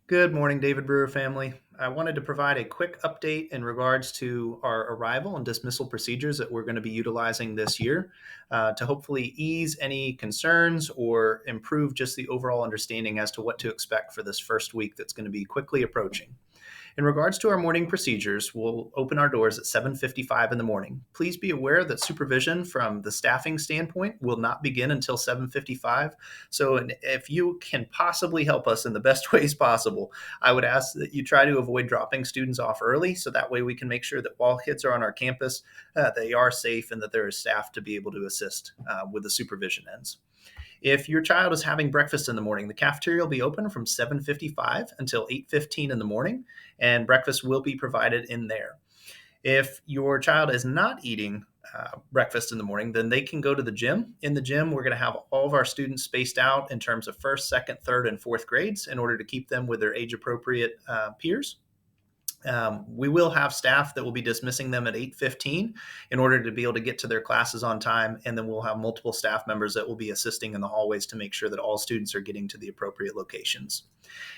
Good morning, David Brewer family. I wanted to provide a quick update in regards to our arrival and dismissal procedures that we're going to be utilizing this year to hopefully ease any concerns or improve just the overall understanding as to what to expect for this first week that's going to be quickly approaching. In regards to our morning procedures, we'll open our doors at 7:55 in the morning. Please be aware that supervision from the staffing standpoint will not begin until 7:55. So if you can possibly help us in the best ways possible, I would ask that you try to avoid dropping students off early so that way we can make sure that while kids are on our campus, they are safe and that there is staff to be able to assist with the supervision ends. If your child is having breakfast in the morning, the cafeteria will be open from 7:55 until 8:15 in the morning, and breakfast will be provided in there. If your child is not eating breakfast in the morning, then they can go to the gym. In the gym, we're going to have all of our students spaced out in terms of first, second, third, and fourth grades in order to keep them with their age appropriate peers. We will have staff that will be dismissing them at 8:15 in order to be able to get to their classes on time, and then we'll have multiple staff members that will be assisting in the hallways to make sure that all students are getting to the appropriate locations.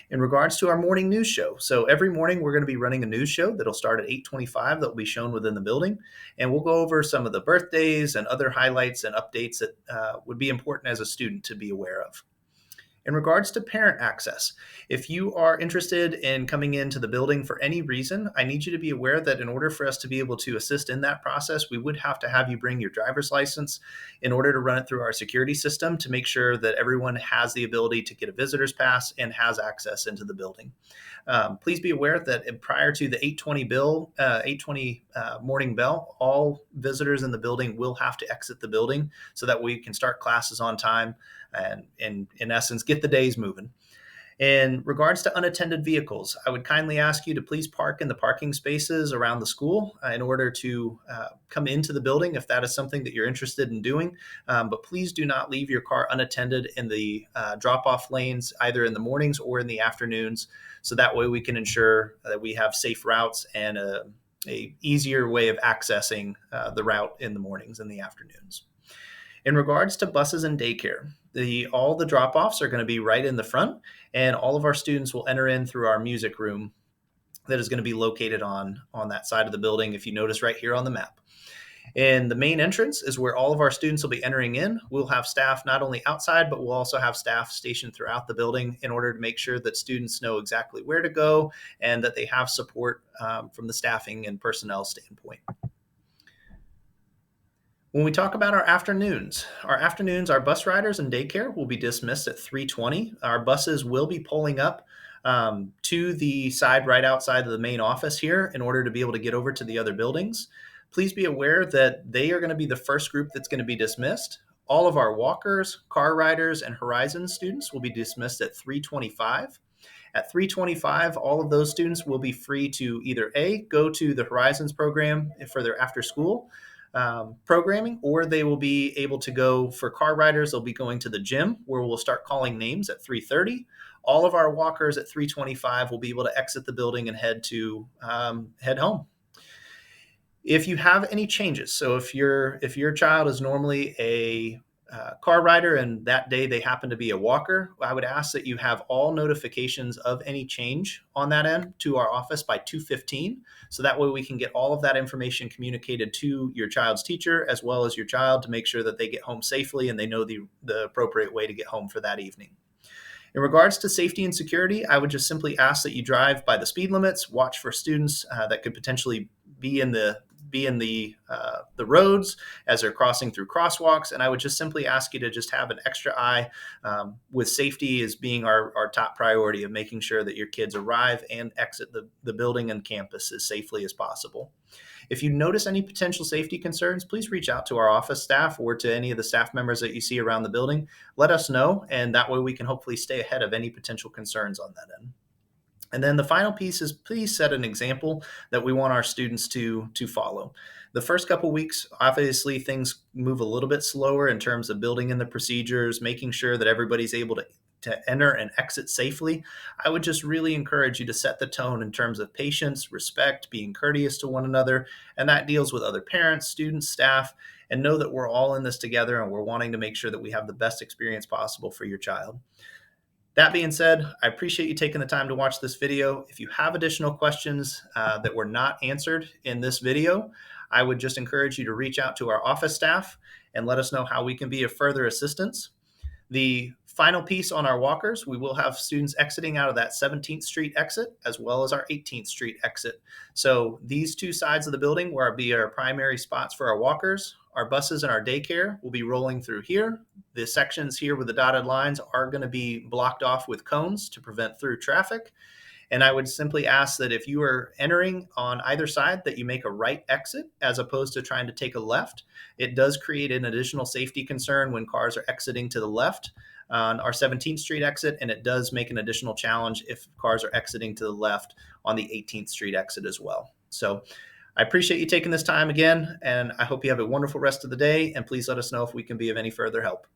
In regards to our morning news show, so every morning we're going to be running a news show that'll start at 8:25 that will be shown within the building, and we'll go over some of the birthdays and other highlights and updates that would be important as a student to be aware of. In regards to parent access, if you are interested in coming into the building for any reason, I need you to be aware that in order for us to be able to assist in that process, we would have to have you bring your driver's license in order to run it through our security system to make sure that everyone has the ability to get a visitor's pass and has access into the building. Please be aware that prior to the 8:20 morning bell, all visitors in the building will have to exit the building so that we can start classes on time and in essence get the days moving. In regards to unattended vehicles, I would kindly ask you to please park in the parking spaces around the school in order to come into the building if that is something that you're interested in doing. But please do not leave your car unattended in the drop-off lanes either in the mornings or in the afternoons. So that way we can ensure that we have safe routes and a easier way of accessing the route in the mornings and the afternoons. In regards to buses and daycare, all the drop-offs are going to be right in the front, and all of our students will enter in through our music room that is going to be located on that side of the building, if you notice right here on the map. And the main entrance is where all of our students will be entering in. We'll have staff not only outside, but we'll also have staff stationed throughout the building in order to make sure that students know exactly where to go and that they have support from the staffing and personnel standpoint. When we talk about our bus riders and daycare will be dismissed at 3:20. Our buses will be pulling up to the side right outside of the main office here in order to be able to get over to the other buildings. Please be aware that they are going to be the first group that's going to be dismissed. All of our walkers, car riders, and Horizon students will be dismissed at 3:25. At 3:25, all of those students will be free to either A, go to the Horizons program for their after school programming, or they will be able to go for car riders. They'll be going to the gym where we'll start calling names at 3:30. All of our walkers at 3:25 will be able to exit the building and head home. If you have any changes, so if your child is normally a car rider and that day they happen to be a walker, I would ask that you have all notifications of any change on that end to our office by 2:15, so that way we can get all of that information communicated to your child's teacher as well as your child to make sure that they get home safely and they know the appropriate way to get home for that evening. In regards to safety and security, I would just simply ask that you drive by the speed limits, watch for students that could potentially be in the roads as they're crossing through crosswalks, and I would just simply ask you to just have an extra eye with safety as being our top priority of making sure that your kids arrive and exit the building and campus as safely as possible. If you notice any potential safety concerns, please reach out to our office staff or to any of the staff members that you see around the building. Let us know, and that way we can hopefully stay ahead of any potential concerns on that end. And then the final piece is please set an example that we want our students to follow. The first couple weeks, obviously, things move a little bit slower in terms of building in the procedures, making sure that everybody's able to enter and exit safely. I would just really encourage you to set the tone in terms of patience, respect, being courteous to one another, and that deals with other parents, students, staff, and know that we're all in this together and we're wanting to make sure that we have the best experience possible for your child. That being said, I appreciate you taking the time to watch this video. If you have additional questions that were not answered in this video, I would just encourage you to reach out to our office staff and let us know how we can be of further assistance. The final piece on our walkers, we will have students exiting out of that 17th Street exit as well as our 18th Street exit. So these two sides of the building will be our primary spots for our walkers. Our buses and our daycare will be rolling through here. The sections here with the dotted lines are going to be blocked off with cones to prevent through traffic. And I would simply ask that if you are entering on either side, that you make a right exit as opposed to trying to take a left. It does create an additional safety concern when cars are exiting to the left on our 17th Street exit, and it does make an additional challenge if cars are exiting to the left on the 18th Street exit as well. So I appreciate you taking this time again, and I hope you have a wonderful rest of the day, and please let us know if we can be of any further help.